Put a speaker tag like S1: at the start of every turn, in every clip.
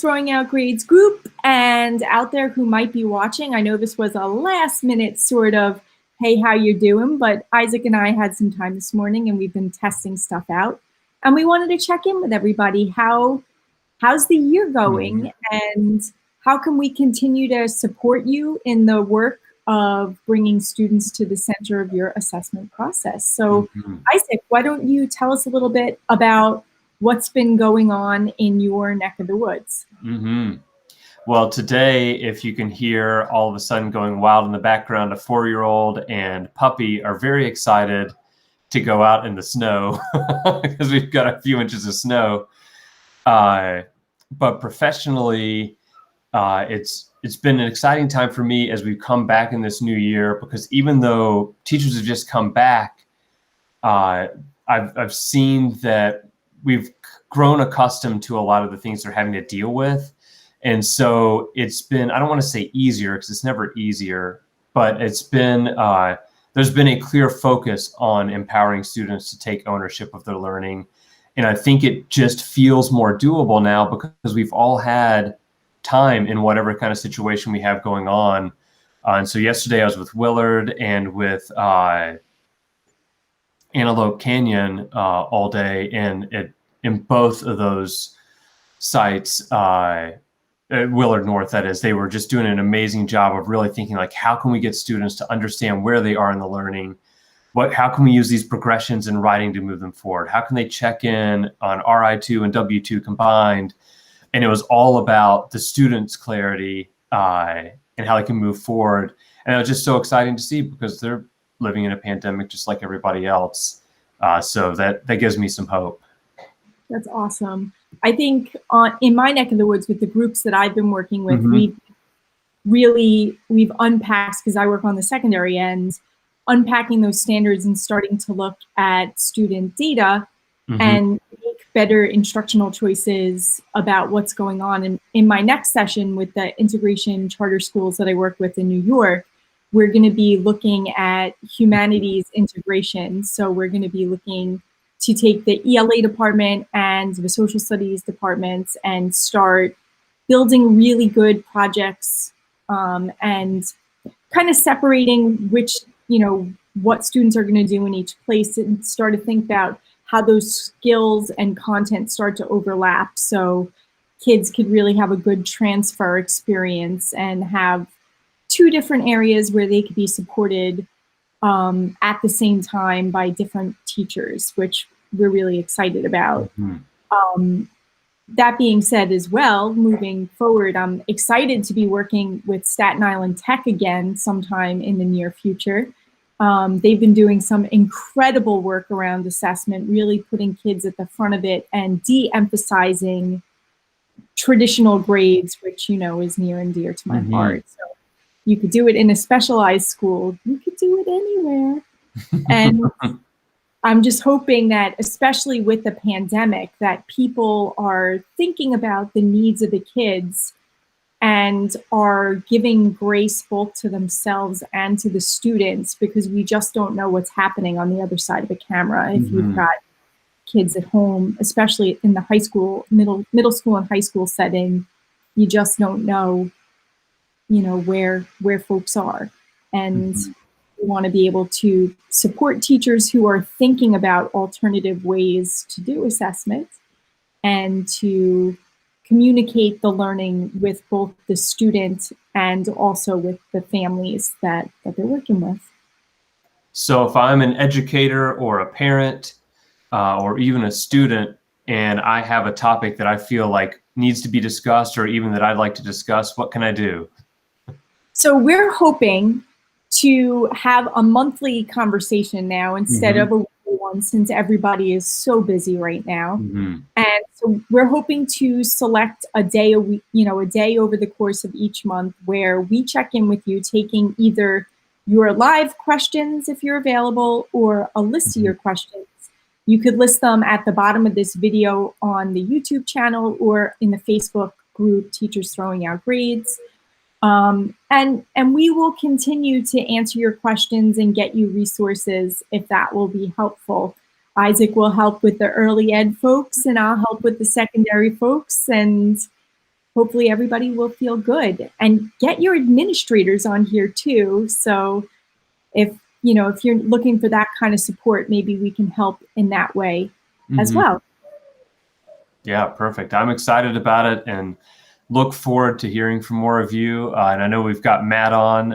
S1: Throwing Out Grades group and out there who might be watching. I know this was a last minute sort of, hey, how you doing? But Isaac and I had some time this morning and we've been testing stuff out. And we wanted to check in with everybody. How's the year going? And how can we continue to support you in the work of bringing students to the center of your assessment process? So Isaac, why don't you tell us a little bit about what's been going on in your neck of the woods?
S2: Well, today, if you can hear all of a sudden going wild in the background, a 4-year-old and puppy are very excited to go out in the snow because we've got a few inches of snow. But professionally, it's been an exciting time for me as we've come back in this new year, because even though teachers have just come back, I've seen that we've grown accustomed to a lot of the things they're having to deal with. And so it's been, I don't want to say easier because it's never easier, but it's been, there's been a clear focus on empowering students to take ownership of their learning. And I think it just feels more doable now because we've all had time in whatever kind of situation we have going on. And so yesterday I was with Willard and with Antelope Canyon all day, and in both of those sites, Willard North, that is, they were just doing an amazing job of really thinking, like, how can we get students to understand where they are in the learning? How can we use these progressions in writing to move them forward? How can they check in on RI2 and W2 combined? And it was all about the students' clarity and how they can move forward. And it was just so exciting to see because they're living in a pandemic just like everybody else. So that gives me some hope.
S1: That's awesome. I think in my neck of the woods with the groups that I've been working with, we've unpacked, because I work on the secondary end, unpacking those standards and starting to look at student data and make better instructional choices about what's going on. And in my next session with the integration charter schools that I work with in New York, we're going to be looking at humanities integration. So we're going to be looking to take the ELA department and the social studies departments and start building really good projects and kind of separating which, what students are going to do in each place, and start to think about how those skills and content start to overlap so kids could really have a good transfer experience and have two different areas where they could be supported at the same time by different teachers, which we're really excited about. That being said as well, moving forward, I'm excited to be working with Staten Island Tech again sometime in the near future. They've been doing some incredible work around assessment, really putting kids at the front of it and de-emphasizing traditional grades, which is near and dear to my heart. So you could do it in a specialized school. You could do it anywhere. And I'm just hoping that, especially with the pandemic, that people are thinking about the needs of the kids and are giving grace both to themselves and to the students, because we just don't know what's happening on the other side of the camera. If you've got kids at home, especially in the high school, middle school and high school setting, you just don't know where folks are. And we want to be able to support teachers who are thinking about alternative ways to do assessment and to communicate the learning with both the student and also with the families that they're working with.
S2: So if I'm an educator or a parent or even a student, and I have a topic that I feel like needs to be discussed, or even that I'd like to discuss, what can I do?
S1: So we're hoping to have a monthly conversation now instead of a weekly one, since everybody is so busy right now. And so we're hoping to select a day a week, a day over the course of each month where we check in with you, taking either your live questions if you're available or a list of your questions. You could list them at the bottom of this video on the YouTube channel or in the Facebook group, Teachers Throwing Out Grades. And we will continue to answer your questions and get you resources if that will be helpful. Isaac will help with the early ed folks, and I'll help with the secondary folks, and hopefully everybody will feel good. And get your administrators on here too. So if you're looking for that kind of support, maybe we can help in that way as well.
S2: Yeah, perfect. I'm excited about it and look forward to hearing from more of you. And I know we've got Matt on.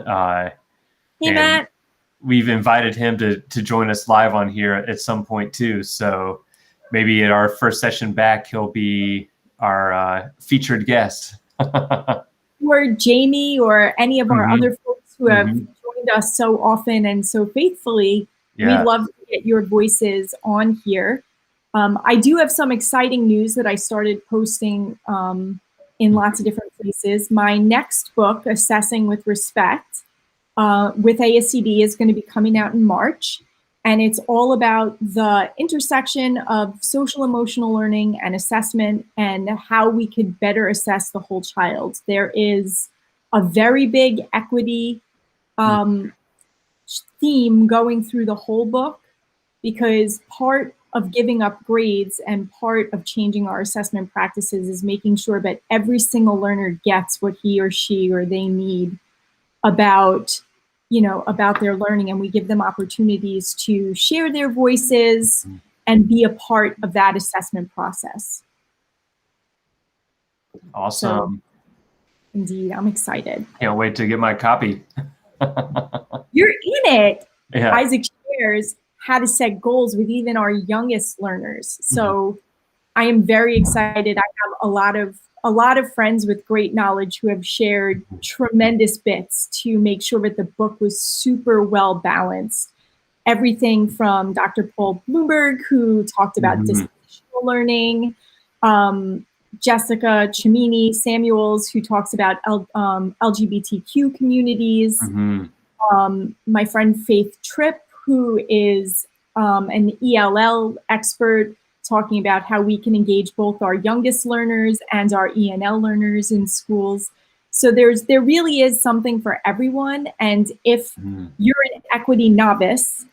S1: Hey, Matt.
S2: We've invited him to join us live on here at some point too. So maybe at our first session back, he'll be our featured guest.
S1: Or Jamie or any of our other folks who have joined us so often and so faithfully. Yeah. We'd love to get your voices on here. I do have some exciting news that I started posting in lots of different places. My next book, Assessing with Respect, with ASCD, is going to be coming out in March. And it's all about the intersection of social emotional learning and assessment and how we could better assess the whole child. There is a very big equity theme going through the whole book, because part of giving up grades and part of changing our assessment practices is making sure that every single learner gets what he or she or they need about their learning, and we give them opportunities to share their voices and be a part of that assessment process.
S2: Awesome.
S1: So, indeed, I'm excited.
S2: Can't wait to get my copy.
S1: You're in it.
S2: Yeah.
S1: Isaac shares how to set goals with even our youngest learners. So I am very excited. I have a lot of friends with great knowledge who have shared tremendous bits to make sure that the book was super well balanced. Everything from Dr. Paul Bloomberg, who talked about dispositional learning, Jessica Cimini Samuels, who talks about LGBTQ communities, my friend Faith Tripp, who is an ELL expert, talking about how we can engage both our youngest learners and our ENL learners in schools. So there really is something for everyone. And if you're an equity novice,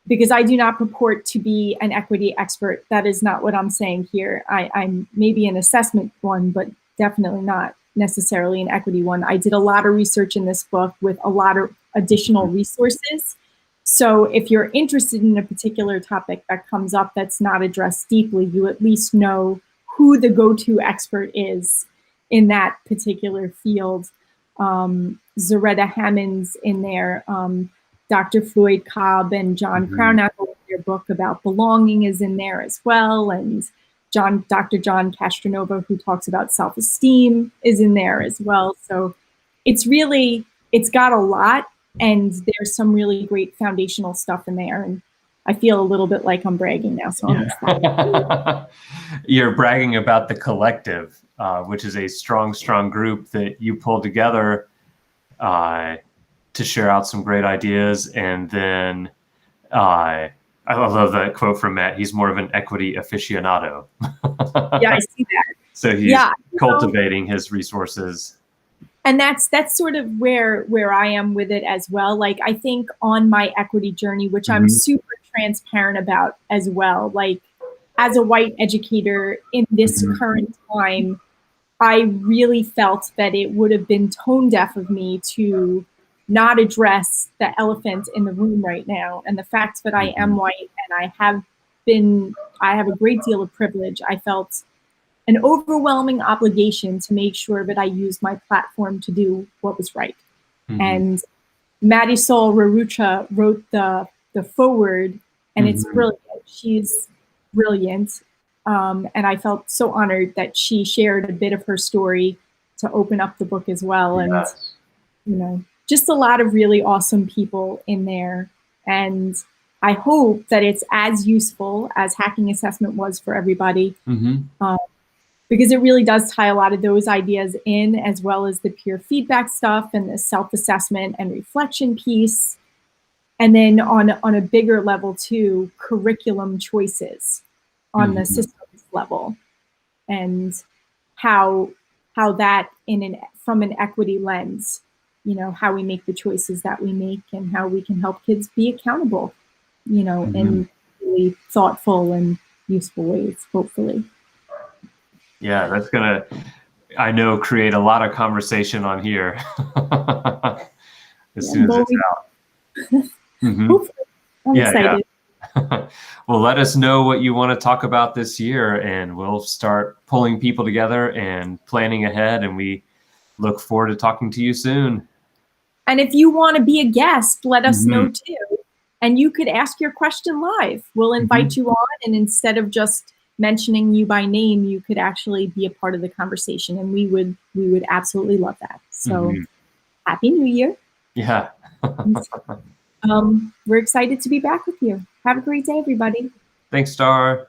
S1: because I do not purport to be an equity expert, that is not what I'm saying here. I'm maybe an assessment one, but definitely not necessarily an equity one. I did a lot of research in this book with a lot of additional resources. So if you're interested in a particular topic that comes up that's not addressed deeply, you at least know who the go-to expert is in that particular field. Zaretta Hammond's in there. Dr. Floyd Cobb and John Crownackle, their book about belonging, is in there as well. And Dr. John Castronova, who talks about self-esteem, is in there as well. So it's got a lot. And there's some really great foundational stuff in there. And I feel a little bit like I'm bragging now. So
S2: You're bragging about the collective, which is a strong group that you pulled together to share out some great ideas. And then I love that quote from Matt. He's more of an equity aficionado.
S1: Yeah, I see that.
S2: So he's cultivating his resources.
S1: And that's sort of where I am with it as well. Like, I think on my equity journey, which I'm super transparent about as well, like as a white educator in this current time, I really felt that it would have been tone deaf of me to not address the elephant in the room right now. And the fact that I am white and I have a great deal of privilege, I felt an overwhelming obligation to make sure that I used my platform to do what was right. And Marisol Rarucha wrote the foreword, and it's brilliant. She's brilliant. And I felt so honored that she shared a bit of her story to open up the book as well. And, just a lot of really awesome people in there. And I hope that it's as useful as Hacking Assessment was for everybody. Because it really does tie a lot of those ideas in, as well as the peer feedback stuff and the self-assessment and reflection piece. And then on a bigger level too, curriculum choices on the systems level, and how that from an equity lens, how we make the choices that we make and how we can help kids be accountable, in really thoughtful and useful ways, hopefully.
S2: Yeah, I know, create a lot of conversation on here as soon as
S1: Well,
S2: it's out. Mhm.
S1: hopefully, I'm
S2: Yeah,
S1: excited.
S2: Well, let us know what you want to talk about this year, and we'll start pulling people together and planning ahead. And we look forward to talking to you soon.
S1: And if you want to be a guest, let us know
S2: Mhm.
S1: too. And you could ask your question live. We'll invite you on, and instead of just mentioning you by name, you could actually be a part of the conversation, and we would absolutely love that. So
S2: Mhm.
S1: Happy New Year.
S2: Yeah.
S1: We're excited to be back with you. Have a great day, everybody.
S2: Thanks, Star.